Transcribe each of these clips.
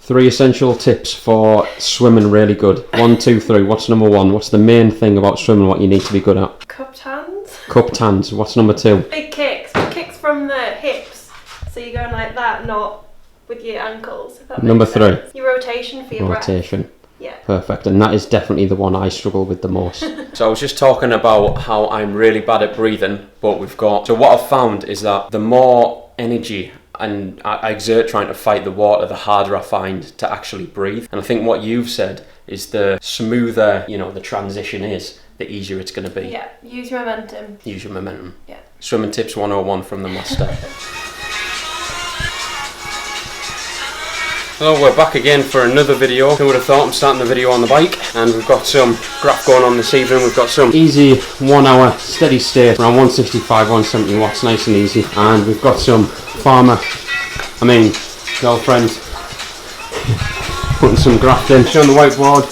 3 essential tips for swimming really good. 1, 2, 3. What's number 1? What's the main thing about swimming, what you need to be good at? Cupped hands. Cupped hands. What's number 2? Big kicks. Kicks from the hips. So you're going like that, not with your ankles. If that Number makes 3. Sense. Your rotation for your Rotation. breath. Yeah. Perfect. And that is definitely the one I struggle with the most. So I was just talking about how I'm really bad at breathing, but so what I've found is that the more energy and I exert trying to fight the water, the harder I find to actually breathe. And I think what you've said is the smoother, the transition is, the easier it's going to be. Yeah, use your momentum. Use your momentum. Yeah. Swimming tips 101 from the master. So we're back again for another video. Who would have thought? I'm starting the video on the bike, and we've got some graph going on this evening. We've got some easy 1 hour steady state around 165, 170 watts, nice and easy. And we've got some girlfriend putting some graph in. On the whiteboard,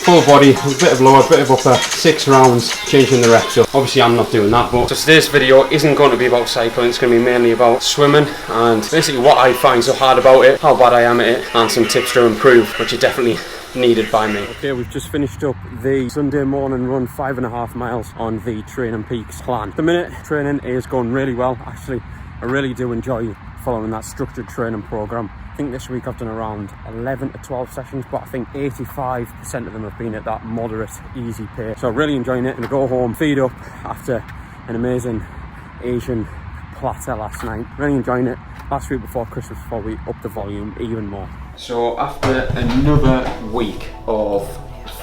full body, a bit of lower, a bit of upper, 6 rounds, changing the reps up. Obviously I'm not doing that, but so today's video isn't going to be about cycling, it's going to be mainly about swimming and basically what I find so hard about it, how bad I am at it, and some tips to improve, which are definitely needed by me. Okay, we've just finished up the Sunday morning run, 5.5 miles on the Training Peaks plan. At the minute, training is going really well. Actually, I really do enjoy following that structured training program. I think this week I've done around 11 to 12 sessions, but I think 85% of them have been at that moderate, easy pace. So really enjoying it. I'm gonna go home, feed up after an amazing Asian platter last night. Really enjoying it. Last week before Christmas, before we upped the volume even more. So after another week of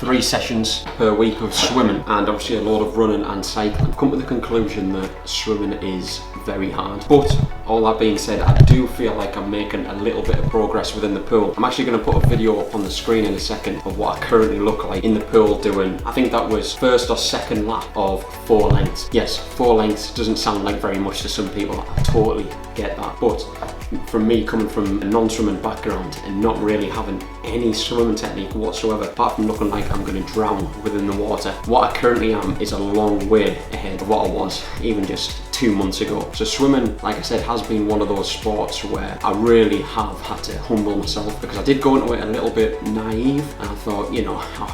3 sessions per week of swimming and obviously a lot of running and cycling, I've come to the conclusion that swimming is very hard. But all that being said, I do feel like I'm making a little bit of progress within the pool. I'm actually going to put a video up on the screen in a second of what I currently look like in the pool doing, I think that was first or second lap of 4 lengths. Yes, 4 lengths doesn't sound like very much to some people, I totally get that. But from me coming from a non-swimming background and not really having any swimming technique whatsoever, apart from looking like I'm going to drown within the water, what I currently am is a long way ahead of what I was even just 2 months ago. So swimming, like I said, has been one of those sports where I really have had to humble myself, because I did go into it a little bit naive and I thought, it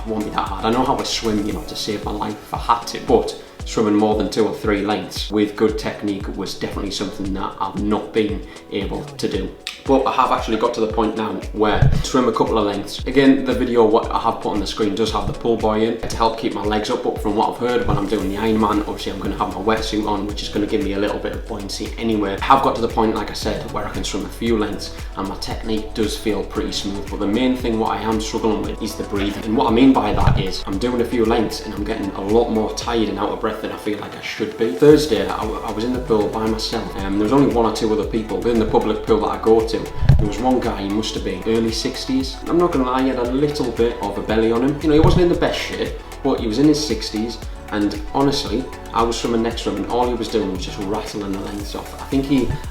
won't be that hard. I know how to swim, to save my life if I had to, but swimming more than 2 or 3 lengths with good technique was definitely something that I've not been able to do. But I have actually got to the point now where I swim a couple of lengths. Again, the video what I have put on the screen does have the pull buoy in to help keep my legs up, but from what I've heard when I'm doing the Ironman, obviously I'm going to have my wetsuit on, which is going to give me a little bit of buoyancy anyway. I have got to the point, like I said, where I can swim a few lengths and my technique does feel pretty smooth, but the main thing what I am struggling with is the breathing. And what I mean by that is I'm doing a few lengths and I'm getting a lot more tired and out of breath than I feel like I should be. Thursday, I was in the pool by myself. There was only 1 or 2 other people within the public pool that I go to. There was one guy, he must have been early 60s. I'm not gonna lie, he had a little bit of a belly on him. He wasn't in the best shape, but he was in his 60s. And honestly, I was swimming next to him and all he was doing was just rattling the lengths off.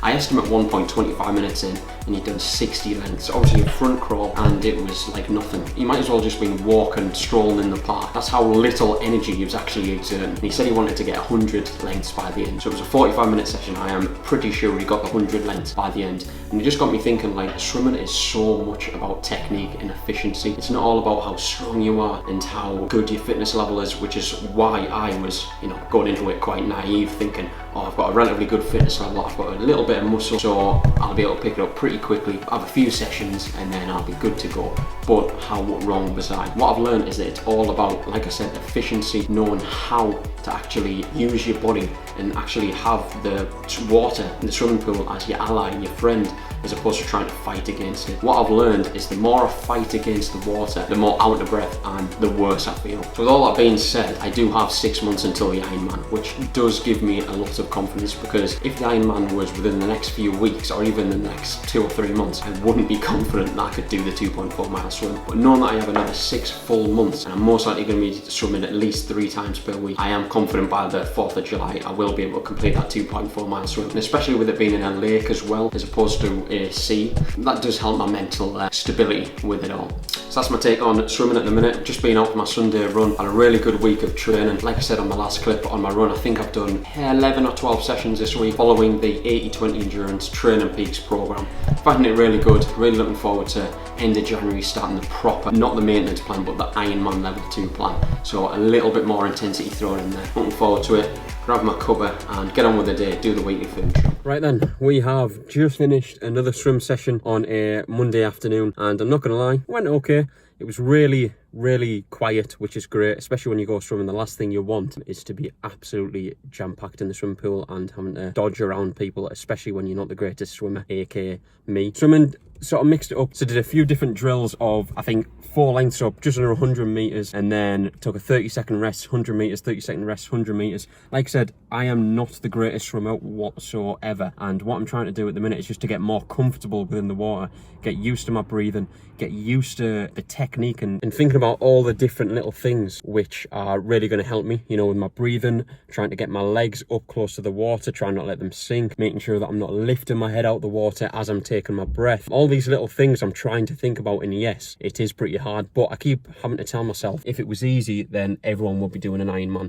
I asked him at one point 25 minutes in and he'd done 60 lengths, obviously a front crawl, and it was like nothing. He might as well just been walking, strolling in the park. That's how little energy he was actually exerting. And he said he wanted to get 100 lengths by the end. So it was a 45-minute session. I am pretty sure he got the 100 lengths by the end. And it just got me thinking, like, swimming is so much about technique and efficiency. It's not all about how strong you are and how good your fitness level is, which is why I was, going into it quite naive, thinking, oh, I've got a relatively good fitness level, I've got a little bit of muscle, so I'll be able to pick it up pretty quickly, have a few sessions, and then I'll be good to go. But how wrong was I? What I've learned is that it's all about, like I said, efficiency, knowing how to actually use your body and actually have the water in the swimming pool as your ally and your friend, as opposed to trying to fight against it. What I've learned is the more I fight against the water, the more out of breath and the worse I feel. So with all that being said, I do have 6 months until the Ironman, which does give me a lot of confidence, because if the Ironman was within the next few weeks or even the next 2 or 3 months, I wouldn't be confident that I could do the 2.4 mile swim. But knowing that I have another 6 full months and I'm most likely going to be swimming at least 3 times per week, I am confident by the 4th of July I will be able to complete that 2.4 mile swim. And especially with it being in a lake as well, as opposed to a sea, that does help my mental stability with it all. So that's my take on swimming at the minute. Just been out for my Sunday run. Had a really good week of training. Like I said on my last clip on my run, I think I've done 11 or 12 sessions this week following the 80-20 endurance training peaks program. Finding it really good. Really looking forward to end of January starting the proper, not the maintenance plan, but the Ironman level 2 plan. So a little bit more intensity thrown in there. Looking forward to it. Grab my cuppa and get on with the day, do the weekly food shop. Right then, we have just finished another swim session on a Monday afternoon, and I'm not gonna lie, it went okay. It was really quiet, which is great, especially when you go swimming. The last thing you want is to be absolutely jam-packed in the swimming pool and having to dodge around people, especially when you're not the greatest swimmer, aka me. Swimming sort of mixed it up, so did a few different drills of, I think, 4 lengths up, just under 100 meters, and then took a 30-second rest, 100 meters, 30-second rest, 100 meters. Like I said, I am not the greatest swimmer whatsoever, and what I'm trying to do at the minute is just to get more comfortable within the water, get used to my breathing, get used to the technique, and thinking about all the different little things which are really going to help me, you know, with my breathing, trying to get my legs up close to the water, trying not to let them sink, making sure that I'm not lifting my head out the water as I'm taking my breath. All these little things I'm trying to think about, and yes, it is pretty hard, but I keep having to tell myself, if it was easy, then everyone would be doing an Ironman.